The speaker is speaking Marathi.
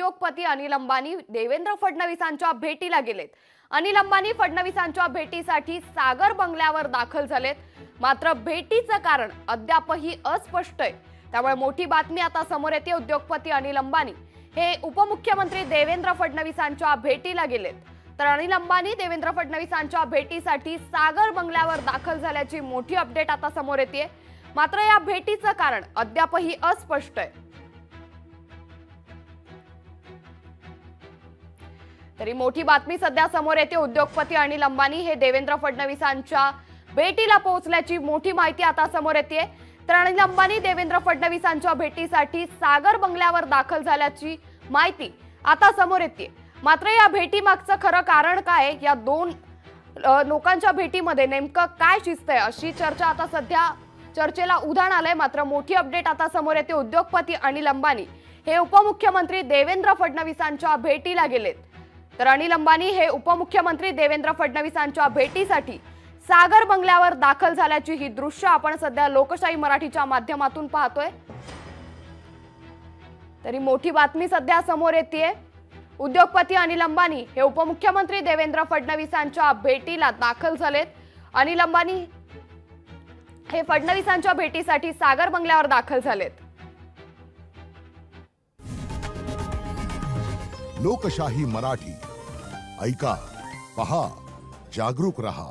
उद्योगपती अनिल अंबानी देवेंद्र फडणवीसांच्या भेटीला गेलेत। अनिल अंबानी फडणवीसांच्या भेटीसाठी सागर बंगल्यावर दाखल झालेत, मात्र भेटीचं कारण अद्यापही अस्पष्ट आहे। त्यामुळे मोठी बातमी आता समोर येते। उद्योगपती अनिल अंबानी हे उपमुख्यमंत्री देवेंद्र फडणवीसांच्या भेटीला गेलेत। तर अनिल अंबानी देवेंद्र फडणवीसांच्या भेटीसाठी सागर बंगल्यावर दाखल झाल्याची मोठी अपडेट आता समोर येते, मात्र या भेटीचं कारण अद्यापही अस्पष्ट आहे। तरी मोठी बातमी सध्या समोर येते। उद्योगपती अनिल अंबानी हे देवेंद्र फडणवीसांच्या भेटीला पोहोचल्याची मोठी माहिती आता समोर येते। तर अनिल अंबानी देवेंद्र फडणवीसांच्या भेटीसाठी सागर बंगल्यावर दाखल झाल्याची माहिती आता समोर येते। मात्र या भेटीमागचं खरं कारण काय, या दोन लोकांच्या भेटीमध्ये नेमकं काय शिस्त आहे, अशी चर्चा आता सध्या चर्चेला उधाण आलंय। मात्र मोठी अपडेट आता समोर येते। उद्योगपती अनिल अंबानी हे उपमुख्यमंत्री देवेंद्र फडणवीसांच्या भेटीला गेलेत। तर अनिल अंबानी हे उपमुख्यमंत्री देवेंद्र फडणवीसांच्या भेटीसाठी सागर बंगल्यावर दाखल झाल्याची ही दृश्य आपण सध्या लोकशाही मराठीच्या माध्यमातून पाहतोय। तरी मोठी बातमी सध्या समोर येते। उद्योगपती अनिल अंबानी हे उपमुख्यमंत्री देवेंद्र फडणवीसांच्या भेटीला दाखल झालेत। अनिल अंबानी हे फडणवीसांच्या भेटीसाठी सागर बंगल्यावर दाखल झालेत। लोकशाही मराठी ऐका, पहा, जागरूक रहा।